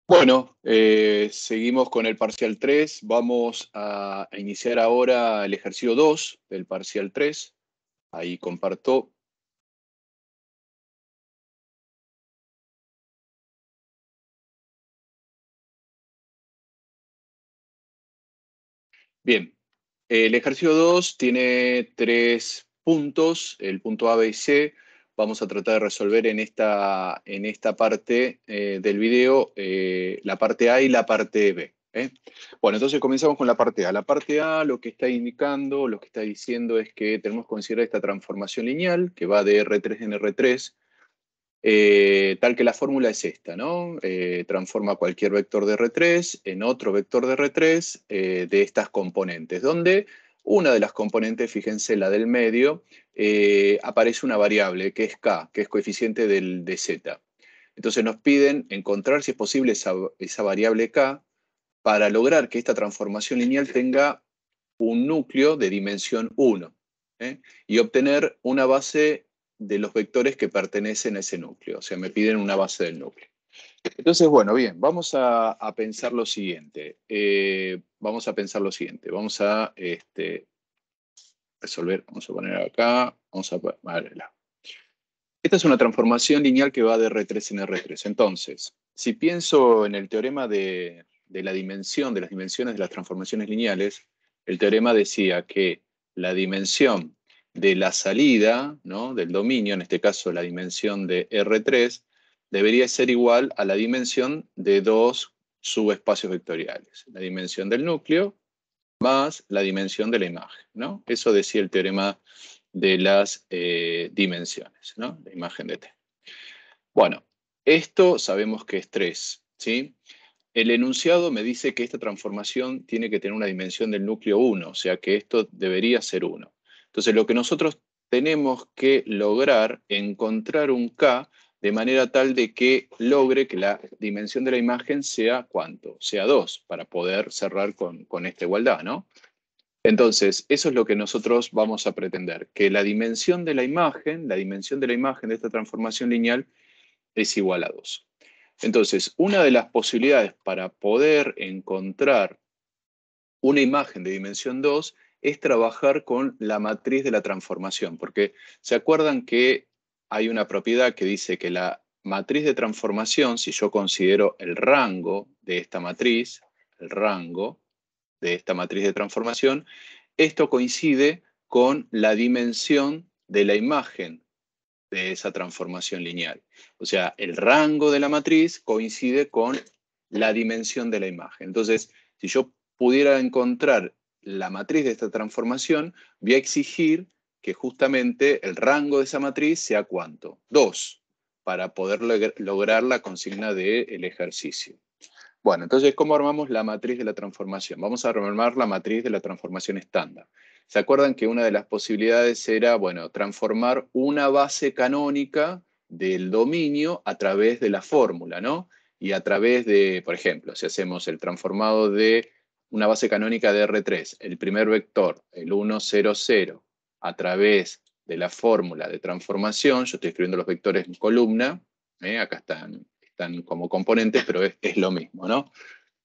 Bueno, seguimos con el parcial 3. Vamos a iniciar ahora el ejercicio 2 del parcial 3. Ahí comparto. Bien, el ejercicio 2 tiene 3 puntos, el punto A, B y C. Vamos a tratar de resolver en esta parte del video la parte A y la parte B. Bueno, entonces comenzamos con la parte A. La parte A lo que está indicando, lo que está diciendo es que tenemos que considerar esta transformación lineal que va de R3 en R3, tal que la fórmula es esta, ¿no? Transforma cualquier vector de R3 en otro vector de R3 de estas componentes, donde una de las componentes, fíjense, la del medio, aparece una variable que es K, que es coeficiente de Z. Entonces nos piden encontrar, si es posible, esa variable K para lograr que esta transformación lineal tenga un núcleo de dimensión 1, y obtener una base de los vectores que pertenecen a ese núcleo. O sea, me piden una base del núcleo. Entonces, bueno, bien, vamos a pensar lo siguiente. Vamos a resolver. Vamos a poner acá. Vamos a ponerla. Esta es una transformación lineal que va de R3 en R3. Entonces, si pienso en el teorema de la dimensión, de las dimensiones de las transformaciones lineales, el teorema decía que la dimensión de la salida, ¿no?, del dominio, en este caso la dimensión de R3, debería ser igual a la dimensión de dos subespacios vectoriales. La dimensión del núcleo más la dimensión de la imagen, ¿no? Eso decía el teorema de las dimensiones, ¿no? La imagen de T. Bueno, esto sabemos que es 3, ¿sí? El enunciado me dice que esta transformación tiene que tener una dimensión del núcleo 1, o sea que esto debería ser 1. Entonces lo que nosotros tenemos que lograr es encontrar un K de manera tal de que logre que la dimensión de la imagen sea ¿cuánto? Sea 2, para poder cerrar con esta igualdad, ¿no? Entonces, eso es lo que nosotros vamos a pretender, que la dimensión de la imagen de esta transformación lineal es igual a 2. Entonces, una de las posibilidades para poder encontrar una imagen de dimensión 2 es trabajar con la matriz de la transformación, porque ¿se acuerdan que hay una propiedad que dice que la matriz de transformación, si yo considero el rango de esta matriz, el rango de esta matriz de transformación, esto coincide con la dimensión de la imagen de esa transformación lineal? O sea, el rango de la matriz coincide con la dimensión de la imagen. Entonces, si yo pudiera encontrar la matriz de esta transformación, voy a exigir que justamente el rango de esa matriz sea ¿cuánto? 2, para poder lograr la consigna del ejercicio. Bueno, entonces, ¿cómo armamos la matriz de la transformación? Vamos a armar la matriz de la transformación estándar. ¿Se acuerdan que una de las posibilidades era, bueno, transformar una base canónica del dominio a través de la fórmula, ¿no? Y a través de, por ejemplo, si hacemos el transformado de una base canónica de R3, el primer vector, el 1, 0, 0, a través de la fórmula de transformación, yo estoy escribiendo los vectores en columna, acá están como componentes, pero es lo mismo, ¿no?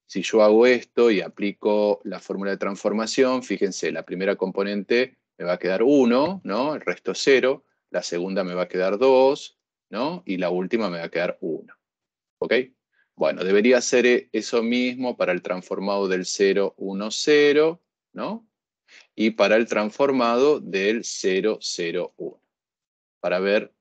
Si yo hago esto y aplico la fórmula de transformación, fíjense, la primera componente me va a quedar 1, ¿no? El resto 0, la segunda me va a quedar 2, ¿no? Y la última me va a quedar 1, ¿ok? Bueno, debería ser eso mismo para el transformado del 0, 1, 0, ¿no? Y para el transformado del 0, 0, 1, para ver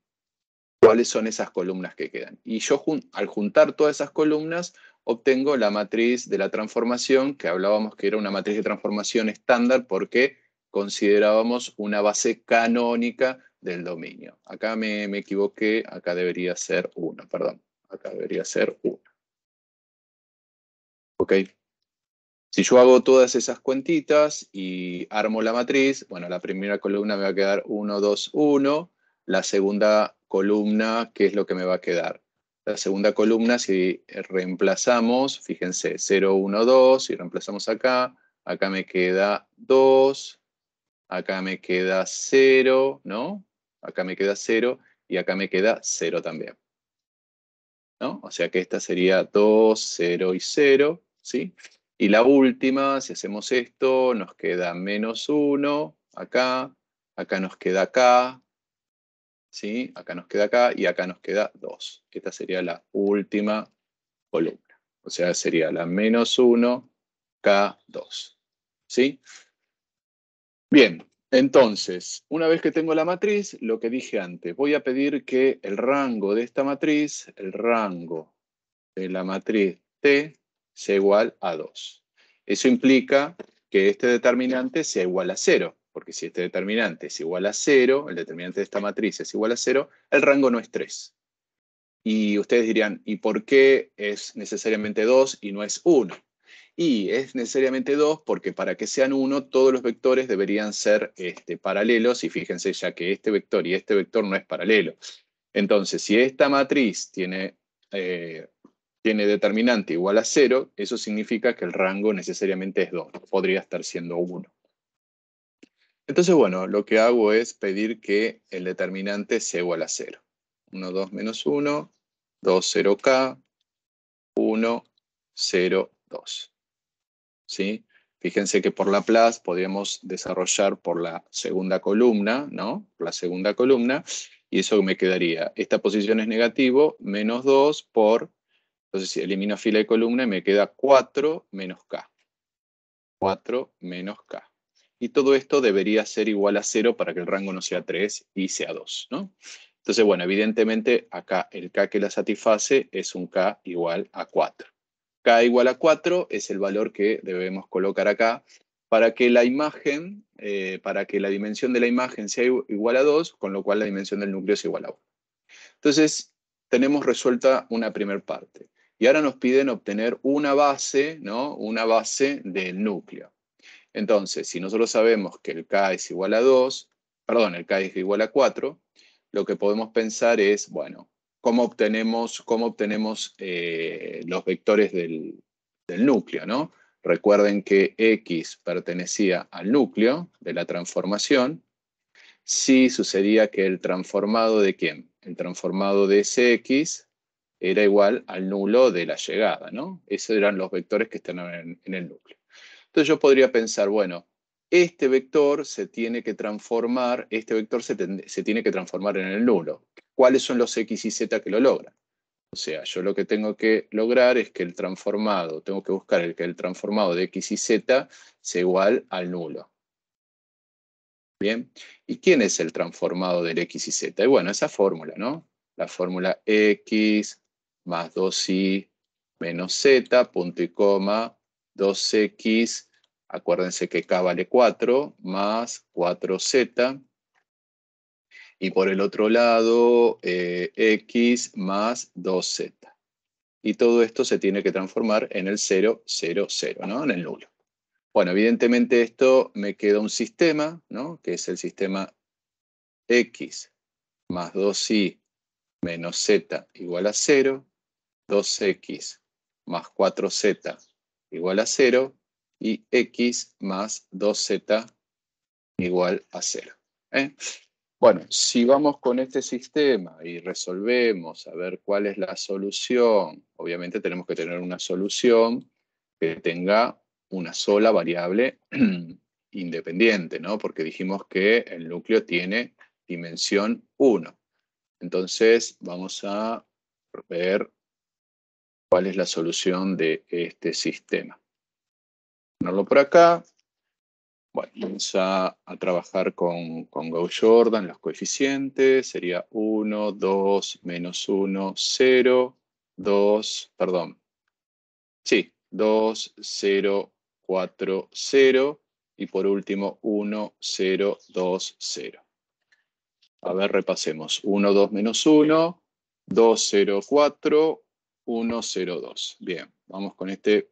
cuáles son esas columnas que quedan. Y yo al juntar todas esas columnas obtengo la matriz de la transformación, que hablábamos que era una matriz de transformación estándar porque considerábamos una base canónica del dominio. Acá me equivoqué, acá debería ser 1, perdón. Acá debería ser 1. ¿Ok? Si yo hago todas esas cuentitas y armo la matriz, bueno, la primera columna me va a quedar 1, 2, 1. La segunda columna, ¿qué es lo que me va a quedar? La segunda columna, si reemplazamos, fíjense, 0, 1, 2, si reemplazamos acá, acá me queda 2, acá me queda 0, ¿no? Acá me queda 0 y acá me queda 0 también. ¿no? O sea que esta sería 2, 0 y 0, ¿sí? Y la última, si hacemos esto, nos queda menos 1 acá, acá nos queda acá, ¿sí? Acá nos queda acá y acá nos queda 2. Esta sería la última columna. O sea, sería la menos 1, K2. ¿Sí? Bien, entonces, una vez que tengo la matriz, lo que dije antes, voy a pedir que el rango de esta matriz, el rango de la matriz T, sea igual a 2. Eso implica que este determinante sea igual a 0, porque si este determinante es igual a 0, el determinante de esta matriz es igual a 0, el rango no es 3. Y ustedes dirían, ¿y por qué es necesariamente 2 y no es 1? Y es necesariamente 2 porque para que sean 1, todos los vectores deberían ser paralelos, y fíjense ya que este vector y este vector no es paralelo. Entonces, si esta matriz tiene determinante igual a 0, eso significa que el rango necesariamente es 2, podría estar siendo 1. Entonces, bueno, lo que hago es pedir que el determinante sea igual a 0. 1, 2, menos 1, 2, 0K, 1, 0, 2. ¿Sí? Fíjense que por Laplace podríamos desarrollar por la segunda columna, ¿no? Por la segunda columna, y eso me quedaría, esta posición es negativo, menos 2 por, entonces si elimino fila y columna, me queda 4 menos K. 4 menos K. Y todo esto debería ser igual a 0 para que el rango no sea 3 y sea 2, ¿no? Entonces, bueno, evidentemente acá el K que la satisface es un K igual a 4. K igual a 4 es el valor que debemos colocar acá para que la imagen, para que la dimensión de la imagen sea igual a 2, con lo cual la dimensión del núcleo es igual a 1. Entonces, tenemos resuelta una primera parte. Y ahora nos piden obtener una base, ¿no? Una base del núcleo. Entonces, si nosotros sabemos que el K es igual a 2, perdón, el K es igual a 4, lo que podemos pensar es, bueno, ¿cómo obtenemos los vectores del núcleo, ¿no? Recuerden que X pertenecía al núcleo de la transformación. Sí sucedía que el transformado de ¿quién? El transformado de ese X era igual al nulo de la llegada, ¿no? Esos eran los vectores que están en el núcleo. Entonces yo podría pensar, bueno, este vector se tiene que transformar, se tiene que transformar en el nulo. ¿Cuáles son los X y Z que lo logran? O sea, yo lo que tengo que lograr es que tengo que buscar que el transformado de X y Z sea igual al nulo. Bien, ¿y quién es el transformado del X y Z? Y bueno, esa fórmula, ¿no? La fórmula X más 2y menos Z, punto y coma, 2x, acuérdense que K vale 4, más 4Z, y por el otro lado, X más 2Z. Y todo esto se tiene que transformar en el 0, 0, 0, ¿no? En el nulo. Bueno, evidentemente esto me queda un sistema, ¿no? Que es el sistema X más 2y menos Z igual a 0, 2x más 4z igual a 0 y x más 2z igual a 0. Bueno, si vamos con este sistema y resolvemos a ver cuál es la solución, obviamente tenemos que tener una solución que tenga una sola variable independiente, ¿no? Porque dijimos que el núcleo tiene dimensión 1. Entonces vamos a ver cuál es la solución de este sistema. Ponerlo por acá. Bueno, vamos a trabajar con Gauss-Jordan, los coeficientes. Sería 1, 2, menos 1, 0, 2, perdón. Sí, 2, 0, 4, 0. Y por último, 1, 0, 2, 0. A ver, repasemos. 1, 2, menos 1, 2, 0, 4, 1, 0, 2. Bien, vamos con este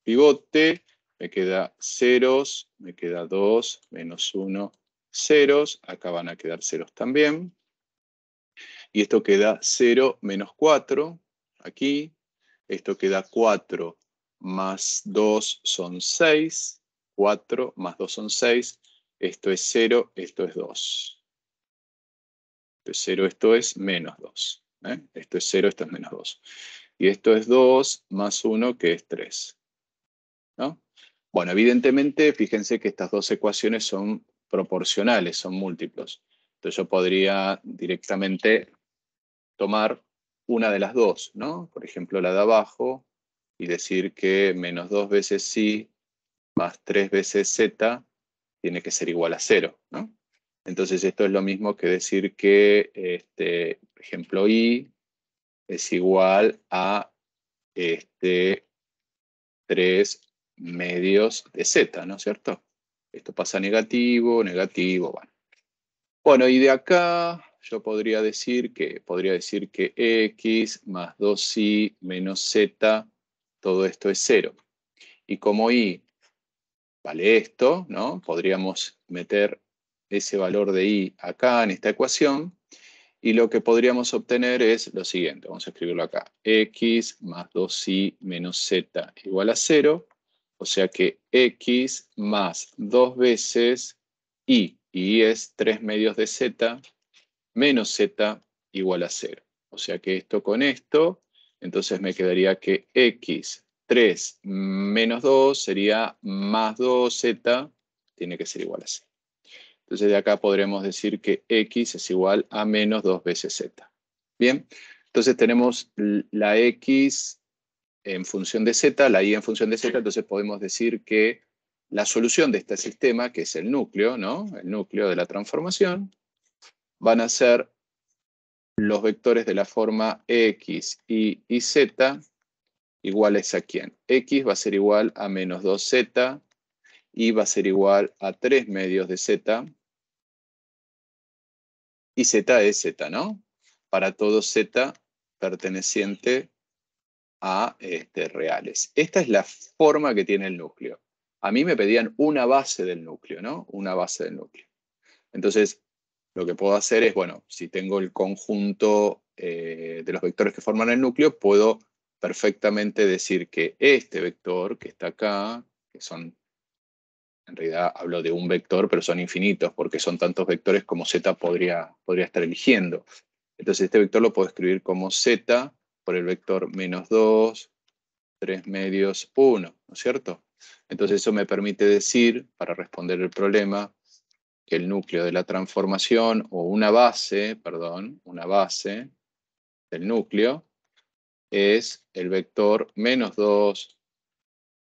pivote. Me queda ceros, me queda 2, menos 1, ceros. Acá van a quedar ceros también. Y esto queda 0, menos 4, aquí. Esto queda 4 más 2 son 6. 4 más 2 son 6. Esto es 0, esto es 2. Esto es 0, esto es menos 2. Esto es 0, esto es menos 2. Y esto es 2 más 1, que es 3. ¿No? Bueno, evidentemente, fíjense que estas dos ecuaciones son proporcionales, son múltiplos. Entonces yo podría directamente tomar una de las dos, ¿no? Por ejemplo, la de abajo, y decir que menos 2 veces psi más 3 veces z tiene que ser igual a 0, ¿no? Entonces esto es lo mismo que decir que, por ejemplo, i es igual a 3 medios de z, ¿no es cierto? Esto pasa negativo, negativo, bueno. Bueno, y de acá yo podría decir que x más 2i menos z, todo esto es 0. Y como i vale esto, ¿no? Podríamos meter ese valor de i acá en esta ecuación, y lo que podríamos obtener es lo siguiente. Vamos a escribirlo acá. X más 2i menos z igual a 0. O sea que x más 2 veces i, y i es 3 medios de z, menos z igual a 0. O sea que esto con esto, entonces me quedaría que x 3 menos 2 sería más 2z, tiene que ser igual a 0. Entonces de acá podremos decir que x es igual a menos 2 veces z. Bien, entonces tenemos la x en función de z, la y en función de z, entonces podemos decir que la solución de este sistema, que es el núcleo, ¿no? El núcleo de la transformación, van a ser los vectores de la forma x, y z iguales a ¿quién? X va a ser igual a menos 2z, y va a ser igual a 3 medios de z, y z es z, ¿no? Para todo z perteneciente a reales. Esta es la forma que tiene el núcleo. A mí me pedían una base del núcleo, ¿no? Una base del núcleo. Entonces, lo que puedo hacer es, bueno, si tengo el conjunto de los vectores que forman el núcleo, puedo perfectamente decir que este vector que está acá, que son, en realidad hablo de un vector, pero son infinitos, porque son tantos vectores como z podría estar eligiendo. Entonces este vector lo puedo escribir como z por el vector menos 2, 3 medios, 1, ¿no es cierto? Entonces eso me permite decir, para responder el problema, que el núcleo de la transformación, o una base del núcleo, es el vector menos 2,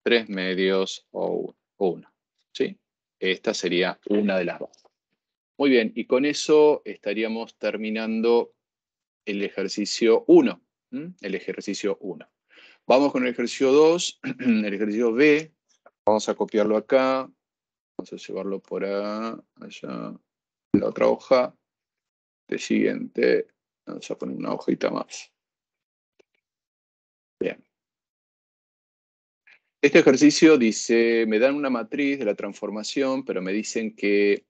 3 medios o 1. ¿Sí? Esta sería una de las bases. Muy bien, y con eso estaríamos terminando el ejercicio 1. El ejercicio 1. Vamos con el ejercicio 2, el ejercicio B. Vamos a copiarlo acá. Vamos a llevarlo por allá, la otra hoja. De siguiente, vamos a poner una hojita más. Bien. Este ejercicio dice, me dan una matriz de la transformación, pero me dicen que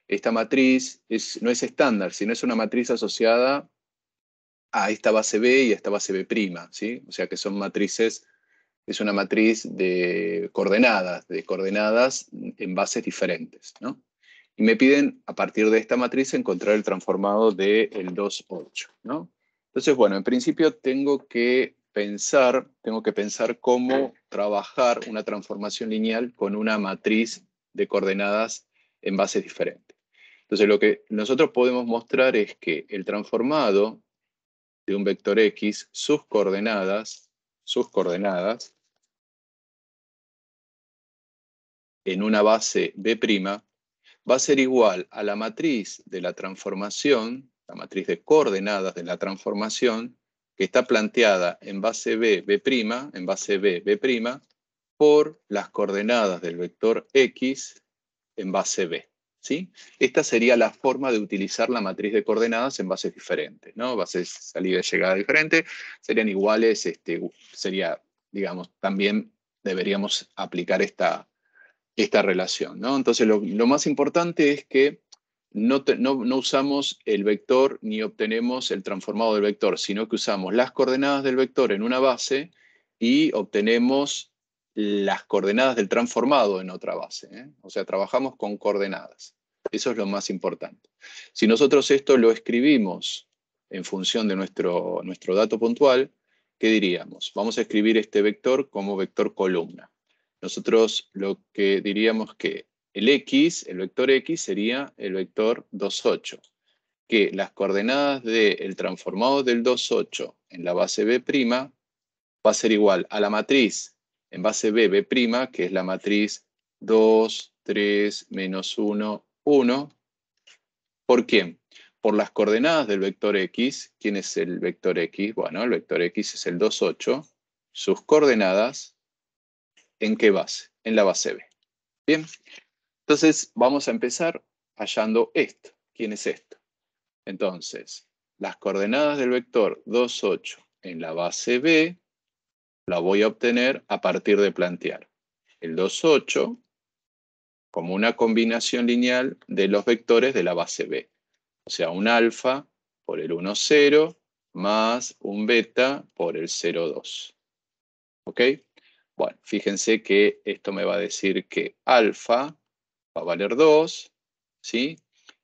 esta matriz no es estándar, sino es una matriz asociada a esta base B y a esta base B', ¿sí? O sea que son matrices, es una matriz de coordenadas en bases diferentes, ¿no? Y me piden, a partir de esta matriz, encontrar el transformado del 2, 8, ¿no? Entonces, bueno, en principio tengo que pensar cómo trabajar una transformación lineal con una matriz de coordenadas en bases diferentes. Entonces, lo que nosotros podemos mostrar es que el transformado de un vector X, sus coordenadas, en una base B', va a ser igual a la matriz de la transformación, la matriz de coordenadas de la transformación, que está planteada en base B, B', en base B, B', por las coordenadas del vector X en base B. ¿Sí? Esta sería la forma de utilizar la matriz de coordenadas en bases diferentes, ¿no? Bases salida y llegada diferentes, serían iguales, sería, digamos, también deberíamos aplicar esta relación, ¿no? Entonces, lo más importante es que no usamos el vector ni obtenemos el transformado del vector, sino que usamos las coordenadas del vector en una base y obtenemos las coordenadas del transformado en otra base, ¿eh? O sea, trabajamos con coordenadas. Eso es lo más importante. Si nosotros esto lo escribimos en función de nuestro dato puntual, ¿qué diríamos? Vamos a escribir este vector como vector columna. Nosotros lo que diríamos que el vector X sería el vector 2, 8, que las coordenadas del transformado del 2, 8 en la base B' va a ser igual a la matriz en base B, B', que es la matriz 2, 3, menos 1, 1. ¿Por quién? Por las coordenadas del vector X. ¿Quién es el vector X? Bueno, el vector X es el 2, 8. Sus coordenadas, ¿en qué base? En la base B. Bien, entonces vamos a empezar hallando esto. ¿Quién es esto? Entonces, las coordenadas del vector 2, 8 en la base B la voy a obtener a partir de plantear el 2, 8 como una combinación lineal de los vectores de la base B. O sea, un alfa por el 1, 0 más un beta por el 0, 2. ¿Ok? Bueno, fíjense que esto me va a decir que alfa va a valer 2, ¿sí?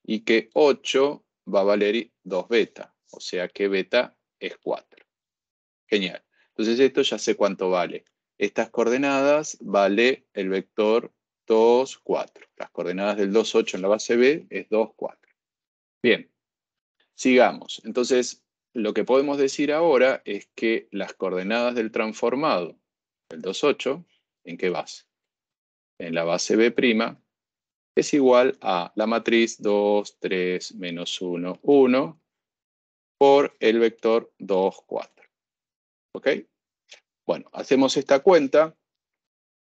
Y que 8 va a valer 2 beta. O sea que beta es 4. Genial. Entonces esto ya sé cuánto vale. Estas coordenadas vale el vector 2, 4. Las coordenadas del 2, 8 en la base B es 2, 4. Bien, sigamos. Entonces, lo que podemos decir ahora es que las coordenadas del transformado del 2, 8, ¿en qué base? En la base B', es igual a la matriz 2, 3, menos 1, 1 por el vector 2, 4. ¿Ok? Bueno, hacemos esta cuenta.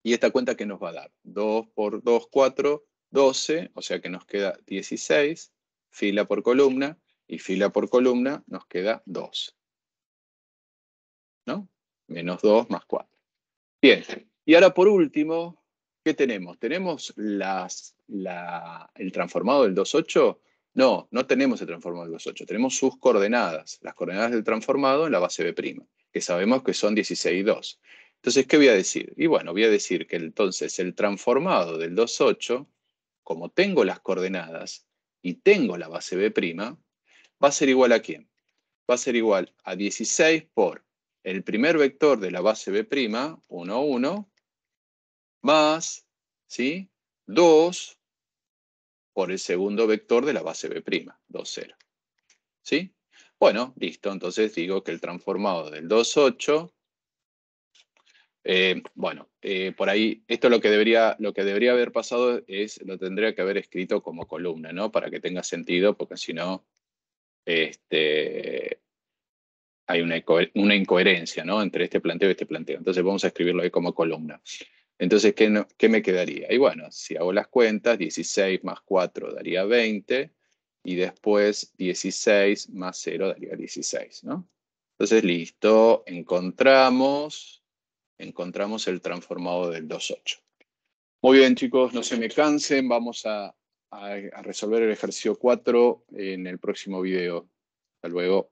¿Y esta cuenta qué nos va a dar? 2 por 2, 4, 12, o sea que nos queda 16, fila por columna, y fila por columna nos queda 2. ¿No? Menos 2 más 4. Bien, y ahora por último, ¿qué tenemos? ¿Tenemos el transformado del 2, 8? No, no tenemos el transformado del 2, 8. Tenemos sus coordenadas, las coordenadas del transformado en la base B', que sabemos que son 16 y 2. Entonces, ¿qué voy a decir? Y bueno, voy a decir que entonces el transformado del 2, 8, como tengo las coordenadas y tengo la base B', va a ser igual ¿a quién? Va a ser igual a 16 por el primer vector de la base B', 1, 1, más, ¿sí? 2 por el segundo vector de la base B', 2, 0. ¿Sí? Bueno, listo. Entonces digo que el transformado del 2, 8, por ahí, esto lo que debería haber pasado es, lo tendría que haber escrito como columna, ¿no? Para que tenga sentido, porque si no, hay una incoherencia, ¿no? Entre este planteo y este planteo. Entonces vamos a escribirlo ahí como columna. Entonces, ¿qué me quedaría? Y bueno, si hago las cuentas, 16 más 4 daría 20, y después 16 más 0 daría 16, ¿no? Entonces, listo, encontramos el transformado del 2, 8. Muy bien, chicos, no se me cansen, vamos a resolver el ejercicio 4 en el próximo video. Hasta luego.